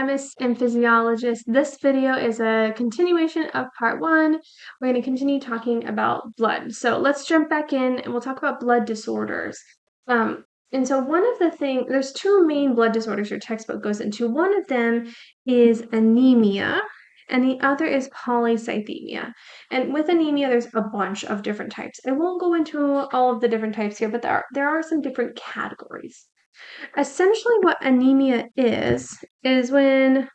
anatomists and physiologists. This video is a continuation of part one. We're going to continue talking about blood. So let's jump back in and we'll talk about blood disorders. And so one of the things, there's two main blood disorders your textbook goes into. One of them is anemia, and the other is polycythemia. And with anemia, there's a bunch of different types. I won't go into all of the different types here, but there are some different categories. Essentially, what anemia is when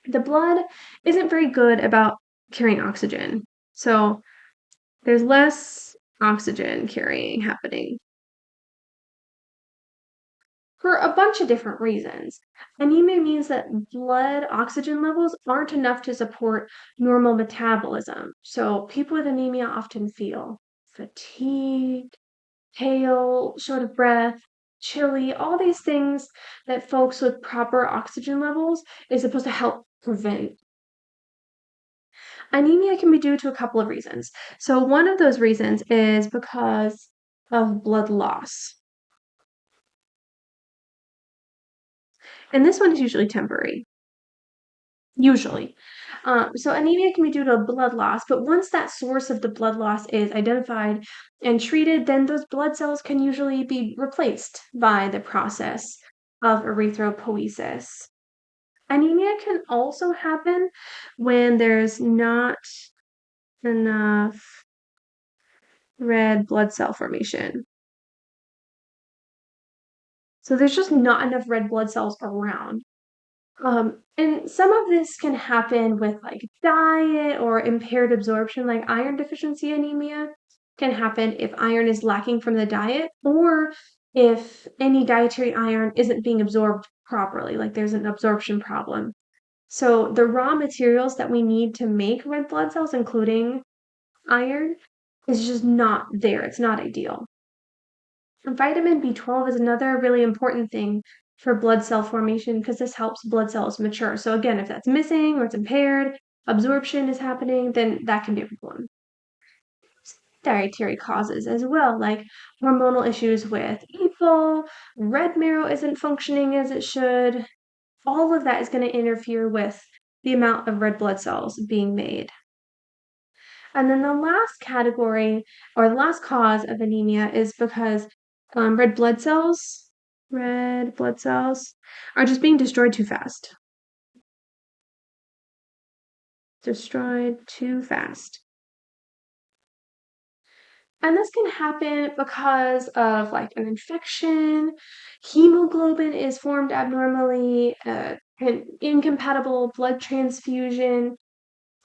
the blood isn't very good about carrying oxygen. So there's less oxygen carrying happening for a bunch of different reasons. Anemia means that blood oxygen levels aren't enough to support normal metabolism. So people with anemia often feel fatigued, pale, short of breath, chilly, all these things that folks with proper oxygen levels is supposed to help prevent. Anemia can be due to a couple of reasons. So, one of those reasons is because of blood loss. And this one is usually temporary. Usually. So anemia can be due to blood loss, but once that source of the blood loss is identified and treated, then those blood cells can usually be replaced by the process of erythropoiesis. Anemia can also happen when there's not enough red blood cell formation. So there's just not enough red blood cells around. And some of this can happen with like diet or impaired absorption, like iron deficiency anemia can happen if iron is lacking from the diet or if any dietary iron isn't being absorbed properly, like there's an absorption problem. So the raw materials that we need to make red blood cells, including iron, is just not there. It's not ideal. And vitamin B12 is another really important thing for blood cell formation because this helps blood cells mature. So again, if that's missing or it's impaired, absorption is happening, then that can be a problem. Dietary causes as well, like hormonal issues with EPO, red marrow isn't functioning as it should. All of that is going to interfere with the amount of red blood cells being made. And then the last category or the last cause of anemia is because red blood cells are just being destroyed too fast. Destroyed too fast. And this can happen because of like an infection, hemoglobin is formed abnormally, an incompatible blood transfusion.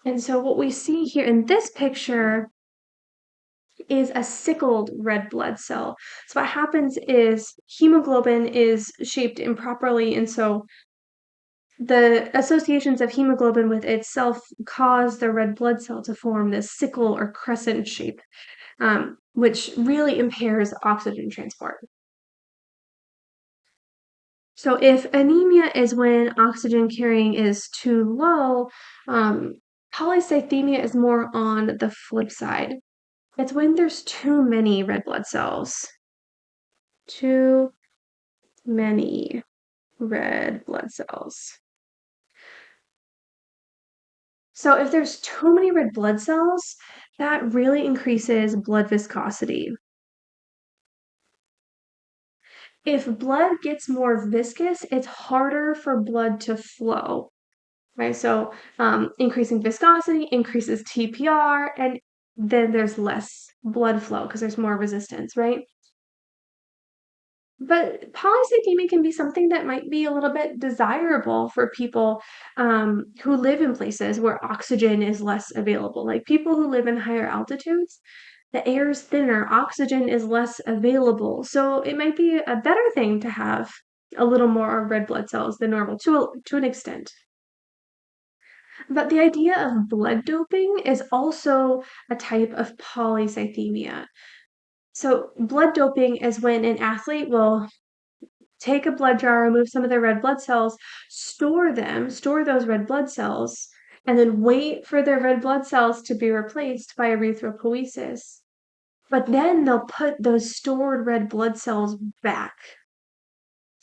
And so what we see here in this picture is a sickled red blood cell. So what happens is hemoglobin is shaped improperly, and so the associations of hemoglobin with itself cause the red blood cell to form this sickle or crescent shape, which really impairs oxygen transport. So if anemia is when oxygen carrying is too low, polycythemia is more on the flip side. It's when there's too many red blood cells. Too many red blood cells. So if there's too many red blood cells, that really increases blood viscosity. If blood gets more viscous, it's harder for blood to flow, right? So increasing viscosity increases TPR, and then there's less blood flow because there's more resistance, right? But polycythemia can be something that might be a little bit desirable for people who live in places where oxygen is less available. Like people who live in higher altitudes, the air is thinner, oxygen is less available. So it might be a better thing to have a little more red blood cells than normal to an extent. But the idea of blood doping is also a type of polycythemia. So blood doping is when an athlete will take a blood jar, remove some of their red blood cells, store those red blood cells, and then wait for their red blood cells to be replaced by erythropoiesis. But then they'll put those stored red blood cells back.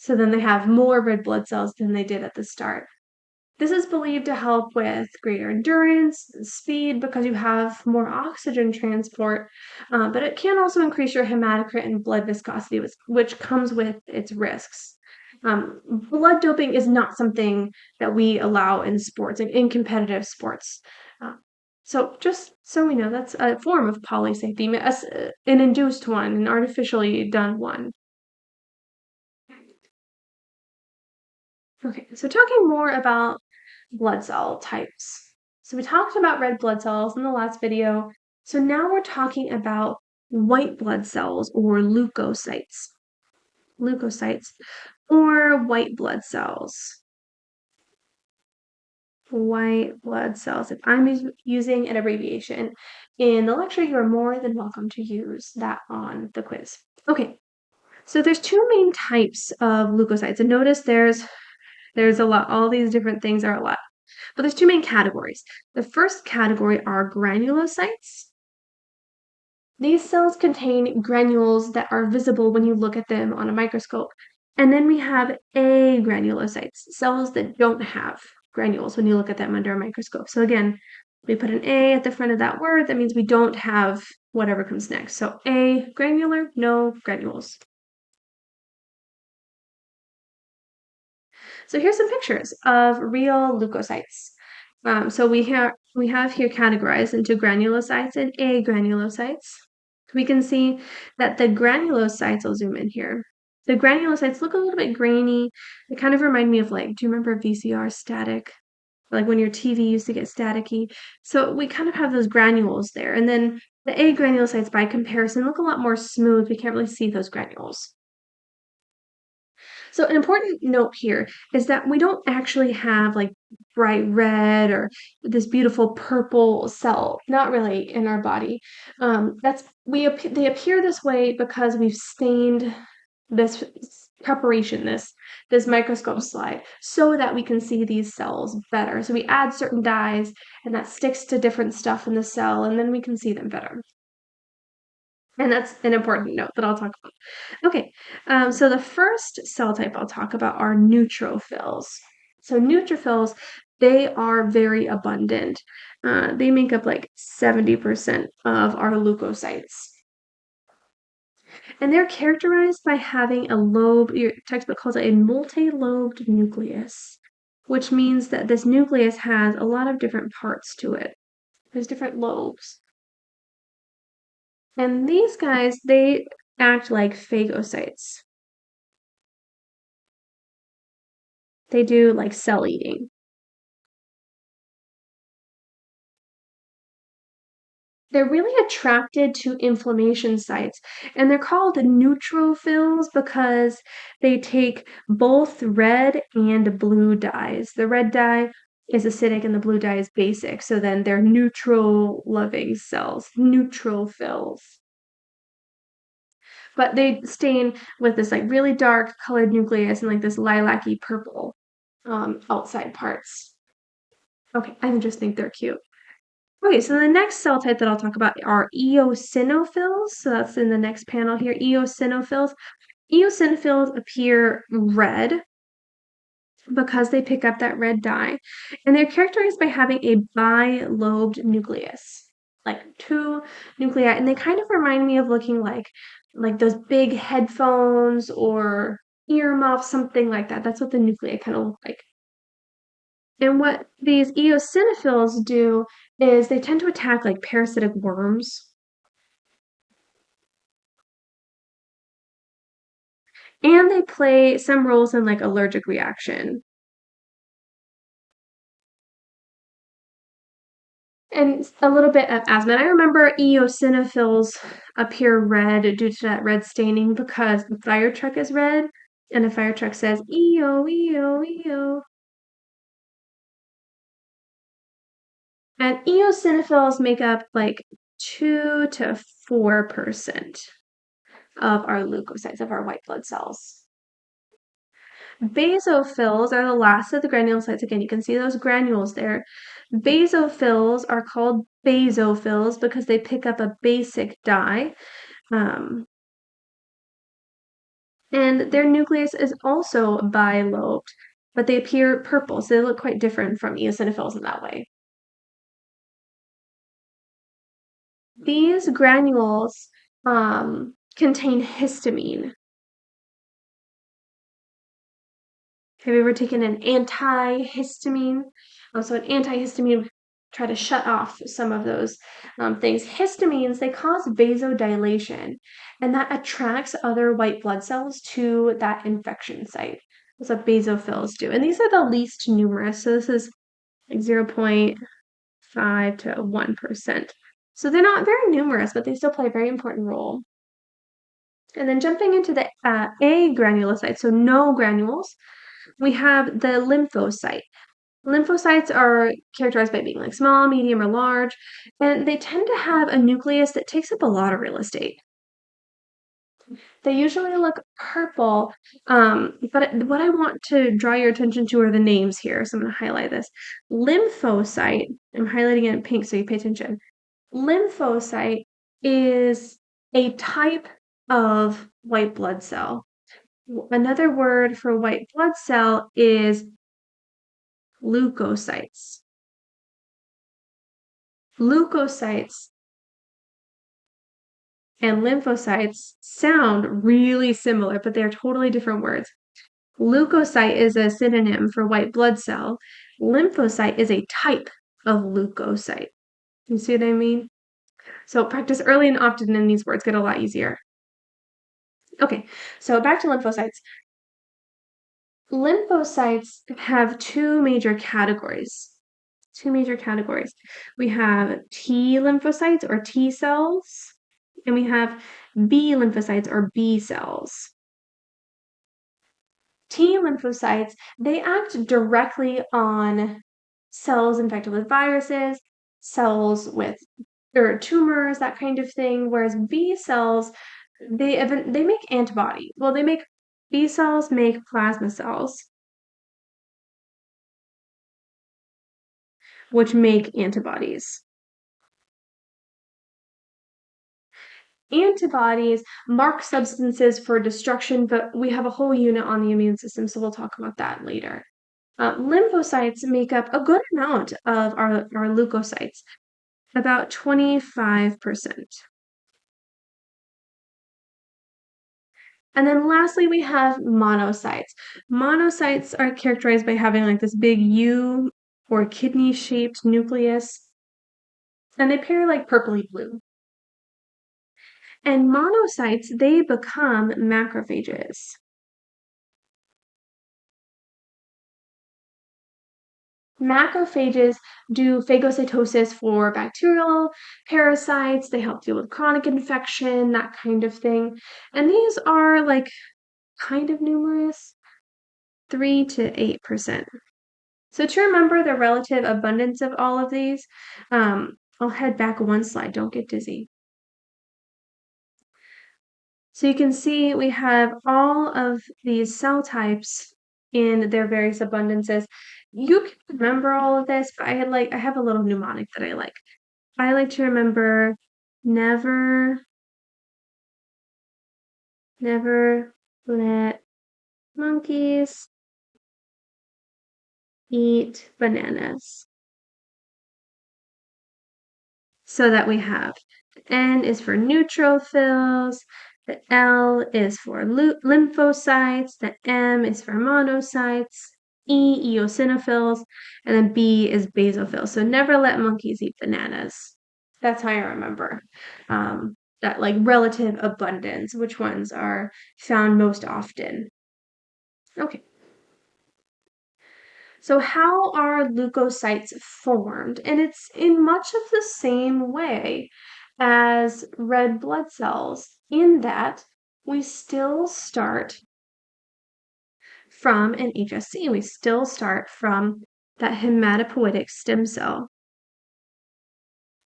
So then they have more red blood cells than they did at the start. This is believed to help with greater endurance, speed, because you have more oxygen transport, but it can also increase your hematocrit and blood viscosity, which comes with its risks. Blood doping is not something that we allow in sports, in competitive sports. Uh, so just so we know, that's a form of polysafety, an induced one, an artificially done one. Okay, so talking more about blood cell types. So we talked about red blood cells in the last video. So now we're talking about white blood cells or leukocytes. Leukocytes or white blood cells. White blood cells. If I'm using an abbreviation in the lecture, you are more than welcome to use that on the quiz. Okay, so there's two main types of leukocytes. And notice there's a lot, all these different things are a lot. But there's two main categories. The first category are granulocytes. These cells contain granules that are visible when you look at them on a microscope. And then we have agranulocytes, cells that don't have granules when you look at them under a microscope. So again, we put an A at the front of that word, that means we don't have whatever comes next. So A, granular, no granules. So here's some pictures of real leukocytes. So we have here categorized into granulocytes and agranulocytes. We can see that the granulocytes, I'll zoom in here. The granulocytes look a little bit grainy. They kind of remind me of, like, do you remember VCR static? Like when your TV used to get staticky. So we kind of have those granules there. And then the agranulocytes, by comparison, look a lot more smooth. We can't really see those granules. So an important note here is that we don't actually have like bright red or this beautiful purple cell, not really in our body. They appear this way because we've stained this preparation, this microscope slide, so that we can see these cells better. So we add certain dyes, and that sticks to different stuff in the cell, and then we can see them better. And that's an important note that I'll talk about. Okay, so the first cell type I'll talk about are neutrophils. So neutrophils, they are very abundant. They make up like 70% of our leukocytes. And they're characterized by having a lobe, your textbook calls it a multi-lobed nucleus, which means that this nucleus has a lot of different parts to it. There's different lobes. And these guys, they act like phagocytes. They do like cell eating. They're really attracted to inflammation sites, and they're called neutrophils because they take both red and blue dyes. The red dye is acidic and the blue dye is basic, so then they're neutral loving cells, neutrophils. But they stain with this like really dark colored nucleus and like this lilac-y purple outside parts. Okay, I just think they're cute. Okay, so the next cell type that I'll talk about are eosinophils. So that's in the next panel here, eosinophils. Eosinophils appear red because they pick up that red dye, and they're characterized by having a bilobed nucleus, like two nuclei, and they kind of remind me of looking like those big headphones or earmuffs, something like that. That's what the nuclei kind of look like. And what these eosinophils do is they tend to attack like parasitic worms. And they play some roles in like allergic reaction. And a little bit of asthma. I remember eosinophils appear red due to that red staining because the fire truck is red and the fire truck says EO, EO, EO. And eosinophils make up like 2 to 4% of our leukocytes, of our white blood cells. Basophils are the last of the granulocytes. Again, you can see those granules there. Basophils are called basophils because they pick up a basic dye. Um, And their nucleus is also bilobed, but they appear purple, so they look quite different from eosinophils in that way. These granules contain histamine. Have you ever taken an antihistamine? So an antihistamine would try to shut off some of those things. Histamines, they cause vasodilation, and that attracts other white blood cells to that infection site. That's what basophils do. And these are the least numerous. So this is like 0.5 to 1%. So they're not very numerous, but they still play a very important role. And then jumping into the agranulocytes, so no granules, we have the lymphocyte. Lymphocytes are characterized by being like small, medium, or large, and they tend to have a nucleus that takes up a lot of real estate. They usually look purple, but what I want to draw your attention to are the names here. So I'm going to highlight this. Lymphocyte, I'm highlighting it in pink so you pay attention. Lymphocyte is a type of white blood cell. Another word for white blood cell is leukocytes. Leukocytes and lymphocytes sound really similar, but they're totally different words. Leukocyte is a synonym for white blood cell. Lymphocyte is a type of leukocyte. You see what I mean? So practice early and often, and these words get a lot easier. Okay, so back to lymphocytes. Lymphocytes have two major categories. We have T lymphocytes or T cells, and we have B lymphocytes or B cells. T lymphocytes, they act directly on cells infected with viruses, cells with or tumors, that kind of thing, whereas B cells, they make antibodies. Well, B cells make plasma cells, which make antibodies. Antibodies mark substances for destruction, but we have a whole unit on the immune system, so we'll talk about that later. Lymphocytes make up a good amount of our leukocytes, about 25%. And then lastly, we have monocytes. Monocytes are characterized by having like this big U or kidney-shaped nucleus, and they appear like purpley blue. And monocytes, they become macrophages. Macrophages do phagocytosis for bacterial parasites. They help deal with chronic infection, that kind of thing. And these are like kind of numerous, 3 to 8%. So to remember the relative abundance of all of these, I'll head back one slide. Don't get dizzy. So you can see we have all of these cell types in their various abundances. You can remember all of this, but I have a little mnemonic that I like. I like to remember never let monkeys eat bananas. So that we have N is for neutrophils, the L is for lymphocytes, the M is for monocytes, E, eosinophils, and then B is basophils. So never let monkeys eat bananas. That's how I remember that like relative abundance, which ones are found most often. Okay. So how are leukocytes formed? And it's in much of the same way as red blood cells, in that we still start from an HSC. We still start from that hematopoietic stem cell.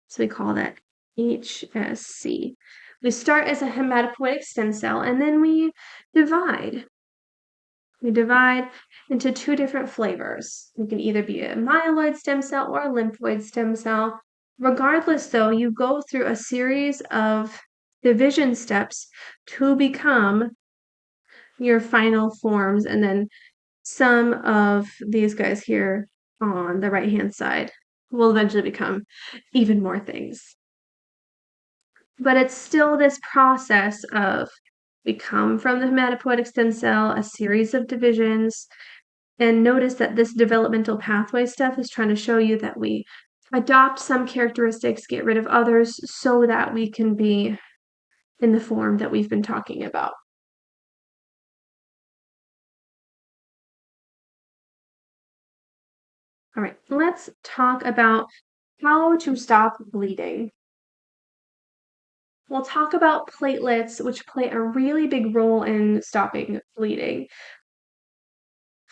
So we call that HSC. We start as a hematopoietic stem cell and then we divide. We divide into two different flavors. It can either be a myeloid stem cell or a lymphoid stem cell. Regardless, though, you go through a series of division steps to become your final forms, and then some of these guys here on the right-hand side will eventually become even more things. But it's still this process of we come from the hematopoietic stem cell, a series of divisions, and notice that this developmental pathway stuff is trying to show you that we adopt some characteristics, get rid of others, so that we can be in the form that we've been talking about. All right, let's talk about how to stop bleeding. We'll talk about platelets, which play a really big role in stopping bleeding.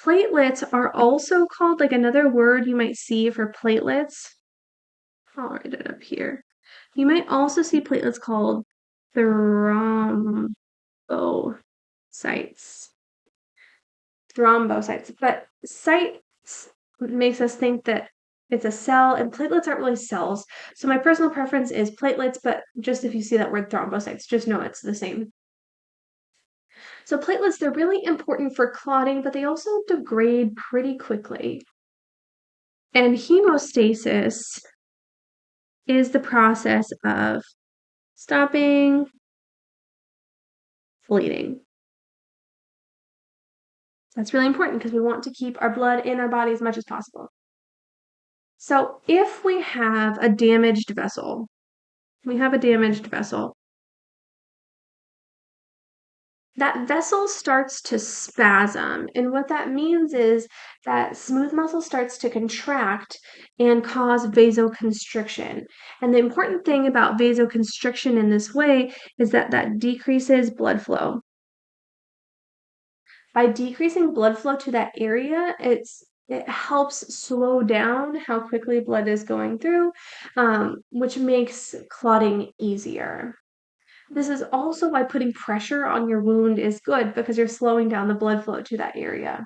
Platelets are also called, like another word you might see for platelets. I'll write it up here. You might also see platelets called thrombocytes. Thrombocytes. But sites makes us think that it's a cell, and platelets aren't really cells. So my personal preference is platelets, but just if you see that word thrombocytes, just know it's the same. So platelets, they're really important for clotting, but they also degrade pretty quickly. And hemostasis is the process of stopping bleeding. That's really important because we want to keep our blood in our body as much as possible. So if we have a damaged vessel, that vessel starts to spasm. And what that means is that smooth muscle starts to contract and cause vasoconstriction. And the important thing about vasoconstriction in this way is that that decreases blood flow. By decreasing blood flow to that area, it helps slow down how quickly blood is going through, which makes clotting easier. This is also why putting pressure on your wound is good because you're slowing down the blood flow to that area.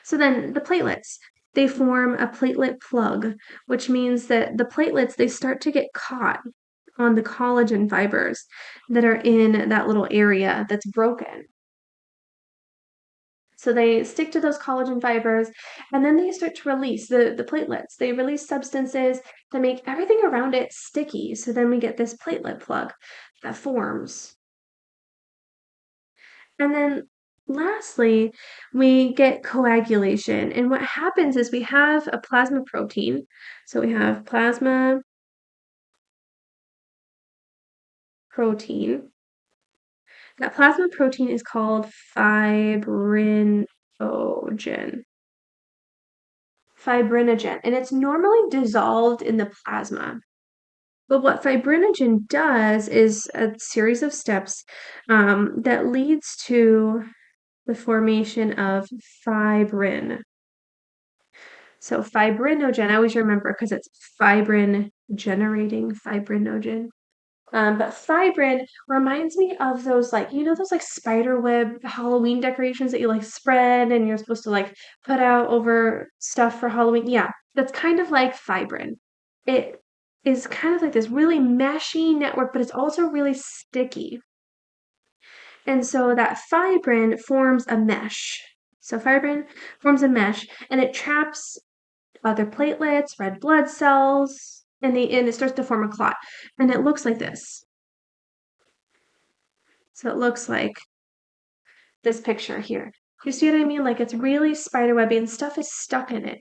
So then the platelets, they form a platelet plug, which means that the platelets, they start to get caught on the collagen fibers that are in that little area that's broken. So they stick to those collagen fibers, and then they start to release the platelets. They release substances that make everything around it sticky. So then we get this platelet plug that forms. And then lastly, we get coagulation. And what happens is we have a plasma protein. So we have plasma protein. That plasma protein is called fibrinogen. Fibrinogen, and it's normally dissolved in the plasma. But what fibrinogen does is a series of steps that leads to the formation of fibrin. So fibrinogen, I always remember because it's fibrin generating fibrinogen. But fibrin reminds me of those, like, those like spider web Halloween decorations that you like spread and you're supposed to like put out over stuff for Halloween. Yeah, that's kind of like fibrin. It is kind of like this really meshy network, but it's also really sticky. And so that fibrin forms a mesh. So fibrin forms a mesh and it traps other platelets, red blood cells, and it starts to form a clot. And it looks like this. So it looks like this picture here. You see what I mean? Like it's really spiderwebby and stuff is stuck in it.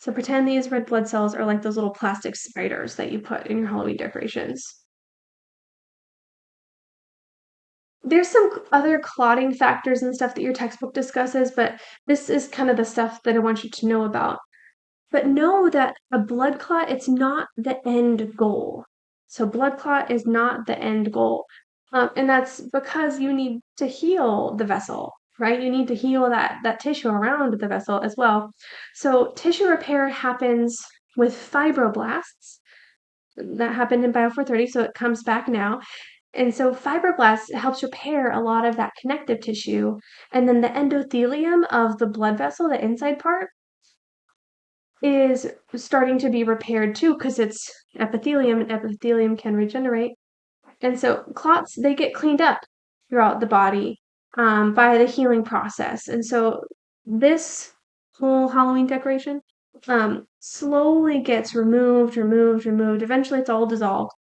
So pretend these red blood cells are like those little plastic spiders that you put in your Halloween decorations. There's some other clotting factors and stuff that your textbook discusses, but this is kind of the stuff that I want you to know about. But know that a blood clot, it's not the end goal. So blood clot is not the end goal. And that's because you need to heal the vessel, right? You need to heal that tissue around the vessel as well. So tissue repair happens with fibroblasts. That happened in Bio 430, so it comes back now. And so fibroblasts helps repair a lot of that connective tissue. And then the endothelium of the blood vessel, the inside part, is starting to be repaired too because it's epithelium and epithelium can regenerate. And so clots, they get cleaned up throughout the body. by the healing process. And so this whole Halloween decoration slowly gets removed. Eventually, it's all dissolved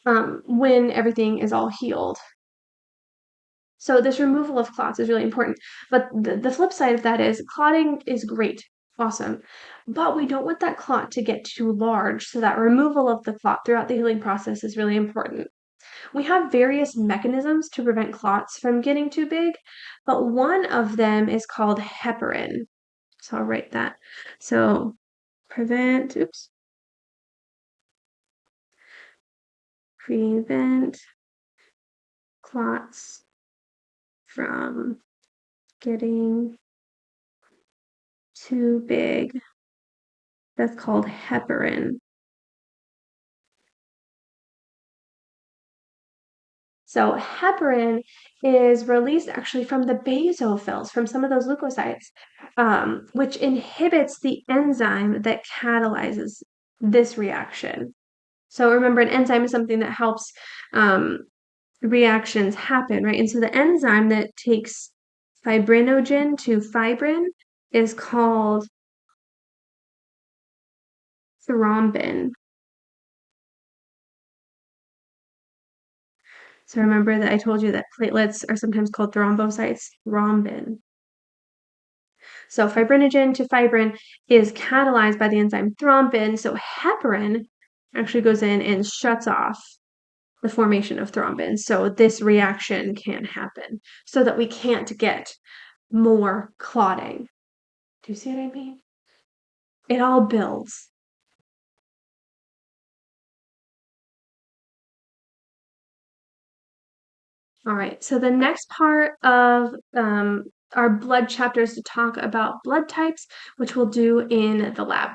when everything is all healed. So this removal of clots is really important. But the flip side of that is clotting is great, awesome. But we don't want that clot to get too large. So that removal of the clot throughout the healing process is really important. We have various mechanisms to prevent clots from getting too big, but one of them is called heparin. So I'll write that. So prevent clots from getting too big. That's called heparin. So heparin is released actually from the basophils, from some of those leukocytes, which inhibits the enzyme that catalyzes this reaction. So remember, an enzyme is something that helps reactions happen, right? And so the enzyme that takes fibrinogen to fibrin is called thrombin. So remember that I told you that platelets are sometimes called thrombocytes, thrombin. So fibrinogen to fibrin is catalyzed by the enzyme thrombin. So heparin actually goes in and shuts off the formation of thrombin. So this reaction can't happen so that we can't get more clotting. Do you see what I mean? It all builds. All right, so the next part of our blood chapter is to talk about blood types, which we'll do in the lab.